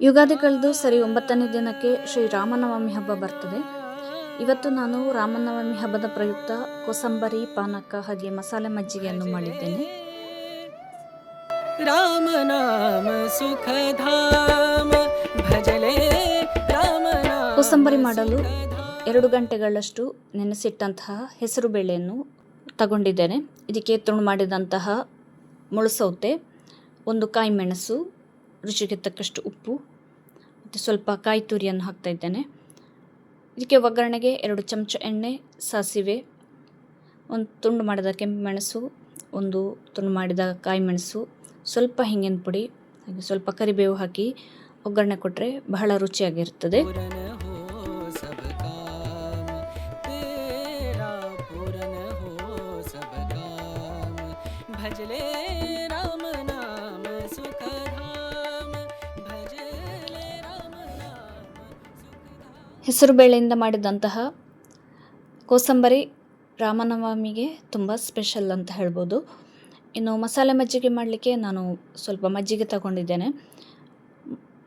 ಯುಗಾದಿ ಕಳೆದು ಸರಿ 9ನೇ ದಿನಕ್ಕೆ ಶ್ರೀ ರಾಮನವಮಿ ಹಬ್ಬ ಬರ್ತದೆ. ಇವತ್ತು ನಾನು ರಾಮನವಮಿ ಹಬ್ಬದ ಪ್ರಯುಕ್ತ ಕೋಸಂಬರಿ, ಪಾನಕ ಹಾಗೆ ಮಸಾಲೆ ಮಜ್ಜಿಗೆಯನ್ನು ಮಾಡಿದ್ದೇನೆ. ಕೋಸಂಬರಿ ಮಾಡಲು 2 ಗಂಟೆಗಳಷ್ಟು ನೆನೆಸಿಟ್ಟಂತಹ ಹೆಸರು ಬೇಳೆಯನ್ನು ತಗೊಂಡಿದ್ದೇನೆ. ಇದಕ್ಕೆ ತುಂಡು ಮಾಡಿದಂತಹ ಮುಳುಸೌತೆ, 1 ಕಾಯಿ ಮೆಣಸು, ರುಚಿಗೆ ತಕ್ಕಷ್ಟು ಉಪ್ಪು ಮತ್ತು ಸ್ವಲ್ಪ ಕಾಯಿ ತುರಿಯನ್ನು ಹಾಕ್ತಾ ಇದ್ದೇನೆ. ಇದಕ್ಕೆ ಒಗ್ಗರಣೆಗೆ 2 ಚಮಚ ಎಣ್ಣೆ, ಸಾಸಿವೆ, 1 ತುಂಡು ಮಾಡಿದ ಕೆಂಪು ಮೆಣಸು, 1 ತುಂಡು ಮಾಡಿದ ಕಾಯಿ ಮೆಣಸು, ಸ್ವಲ್ಪ ಹಿಂಗಿನ ಪುಡಿ ಹಾಗೆ ಸ್ವಲ್ಪ ಕರಿಬೇವು ಹಾಕಿ ಒಗ್ಗರಣೆ ಕೊಟ್ಟರೆ ಬಹಳ ರುಚಿಯಾಗಿರ್ತದೆ. ಹೆಸರುಬೇಳೆಯಿಂದ ಮಾಡಿದಂತಹ ಕೋಸಂಬರಿ ರಾಮನವಮಿಗೆ ತುಂಬ ಸ್ಪೆಷಲ್ ಅಂತ ಹೇಳ್ಬೋದು. ಇನ್ನು ಮಸಾಲೆ ಮಜ್ಜಿಗೆ ಮಾಡಲಿಕ್ಕೆ ನಾನು ಸ್ವಲ್ಪ ಮಜ್ಜಿಗೆ ತಗೊಂಡಿದ್ದೇನೆ.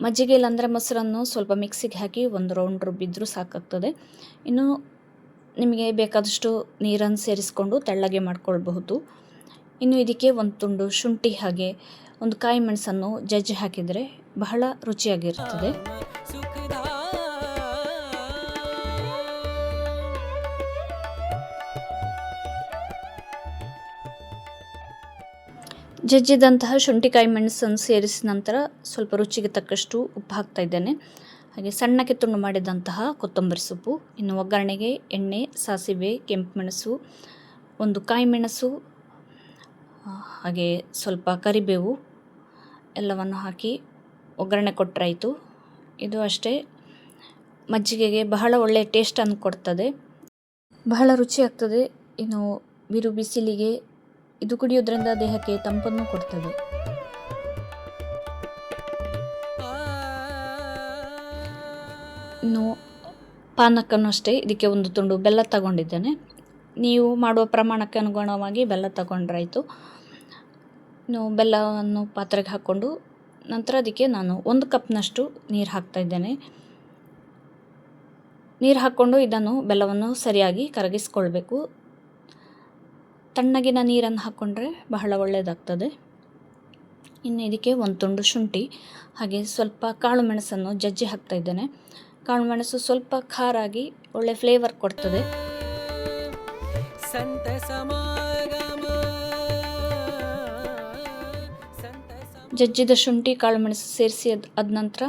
ಮಜ್ಜಿಗೆ ಇಲ್ಲಾಂದರೆ ಮೊಸರನ್ನು ಸ್ವಲ್ಪ ಮಿಕ್ಸಿಗೆ ಹಾಕಿ 1 ರೌಂಡ್ ರುಬ್ಬಿದ್ರೂ ಸಾಕಾಗ್ತದೆ. ಇನ್ನು ನಿಮಗೆ ಬೇಕಾದಷ್ಟು ನೀರನ್ನು ಸೇರಿಸ್ಕೊಂಡು ತೆಳ್ಳಗೆ ಮಾಡ್ಕೊಳ್ಬಹುದು. ಇನ್ನು ಇದಕ್ಕೆ 1 ತುಂಡು ಶುಂಠಿ ಹಾಗೆ 1 ಕಾಯಿ ಮೆಣಸನ್ನು ಜಜ್ಜಿ ಹಾಕಿದರೆ ಬಹಳ ರುಚಿಯಾಗಿರ್ತದೆ. ಜಜ್ಜಿದಂತಹ ಶುಂಠಿಕಾಯಿ ಮೆಣಸನ್ನು ಸೇರಿಸಿದ ನಂತರ ಸ್ವಲ್ಪ ರುಚಿಗೆ ತಕ್ಕಷ್ಟು ಉಪ್ಪು ಹಾಕ್ತಾ ಇದ್ದೇನೆ. ಹಾಗೆ ಸಣ್ಣಕ್ಕೆ ತುಂಡು ಮಾಡಿದಂತಹ ಕೊತ್ತಂಬರಿ ಸೊಪ್ಪು, ಇನ್ನು ಒಗ್ಗರಣೆಗೆ ಎಣ್ಣೆ, ಸಾಸಿವೆ, ಕೆಂಪು ಮೆಣಸು, 1 ಕಾಯಿ ಮೆಣಸು ಹಾಗೆ ಸ್ವಲ್ಪ ಕರಿಬೇವು ಎಲ್ಲವನ್ನು ಹಾಕಿ ಒಗ್ಗರಣೆ ಕೊಟ್ಟರಾಯಿತು. ಇದು ಅಷ್ಟೇ, ಮಜ್ಜಿಗೆಗೆ ಬಹಳ ಒಳ್ಳೆಯ ಟೇಸ್ಟನ್ನು ಕೊಡ್ತದೆ, ಬಹಳ ರುಚಿಯಾಗ್ತದೆ. ಇನ್ನು ಬಿರು ಬಿಸಿಲಿಗೆ ಇದು ಕುಡಿಯೋದ್ರಿಂದ ದೇಹಕ್ಕೆ ತಂಪನ್ನು ಕೊಡ್ತದೆ. ಇನ್ನು ಪಾನಕನ್ನು ಅಷ್ಟೇ, ಇದಕ್ಕೆ 1 ತುಂಡು ಬೆಲ್ಲ ತಗೊಂಡಿದ್ದೇನೆ. ನೀವು ಮಾಡುವ ಪ್ರಮಾಣಕ್ಕೆ ಅನುಗುಣವಾಗಿ ಬೆಲ್ಲ ತಗೊಂಡ್ರಾಯಿತು. ಇನ್ನು ಬೆಲ್ಲವನ್ನು ಪಾತ್ರೆಗೆ ಹಾಕ್ಕೊಂಡು ನಂತರ ಅದಕ್ಕೆ ನಾನು 1 ಕಪ್ನಷ್ಟು ನೀರು ಹಾಕ್ತಾ ಇದ್ದೇನೆ. ನೀರು ಹಾಕ್ಕೊಂಡು ಇದನ್ನು ಬೆಲ್ಲವನ್ನು ಸರಿಯಾಗಿ ಕರಗಿಸ್ಕೊಳ್ಬೇಕು. ತಣ್ಣಗಿನ ನೀರನ್ನು ಹಾಕ್ಕೊಂಡ್ರೆ ಬಹಳ ಒಳ್ಳೆಯದಾಗ್ತದೆ. ಇನ್ನು ಇದಕ್ಕೆ 1 ತುಂಡು ಶುಂಠಿ ಹಾಗೆ ಸ್ವಲ್ಪ ಕಾಳು ಮೆಣಸನ್ನು ಜಜ್ಜಿ ಹಾಕ್ತಾ ಇದ್ದೇನೆ. ಕಾಳು ಮೆಣಸು ಸ್ವಲ್ಪ ಖಾರ ಆಗಿ ಒಳ್ಳೆ ಫ್ಲೇವರ್ ಕೊಡ್ತದೆ. ಜಜ್ಜಿದ ಶುಂಠಿ ಕಾಳು ಮೆಣಸು ಸೇರಿಸಿ ಅದ ನಂತರ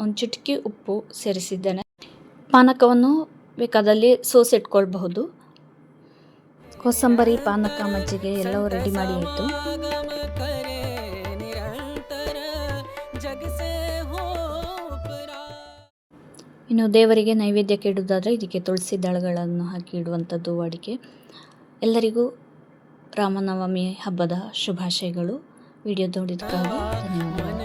1 ಚಿಟಿಕೆ ಉಪ್ಪು ಸೇರಿಸಿದ್ದೇನೆ. ಪಾನಕವನ್ನು ಬೇಕಾದಲ್ಲಿ ಸೋಸಿಟ್ಕೊಳ್ಬಹುದು. ಕೋಸಂಬರಿ, ಪಾನಕ, ಮಜ್ಜಿಗೆ ಎಲ್ಲವೂ ರೆಡಿ ಮಾಡಿ ಆಯಿತು. ಇನ್ನು ದೇವರಿಗೆ ನೈವೇದ್ಯಕ್ಕೆ ಇಡುವುದಾದರೆ ಇದಕ್ಕೆ ತುಳಸಿ ದಳಗಳನ್ನು ಹಾಕಿ ಇಡುವಂಥದ್ದು ವಾಡಿಕೆ. ಎಲ್ಲರಿಗೂ ರಾಮನವಮಿ ಹಬ್ಬದ ಶುಭಾಶಯಗಳು. ವಿಡಿಯೋ ನೋಡಿದ್ದಕ್ಕಾಗಿ ಧನ್ಯವಾದಗಳು.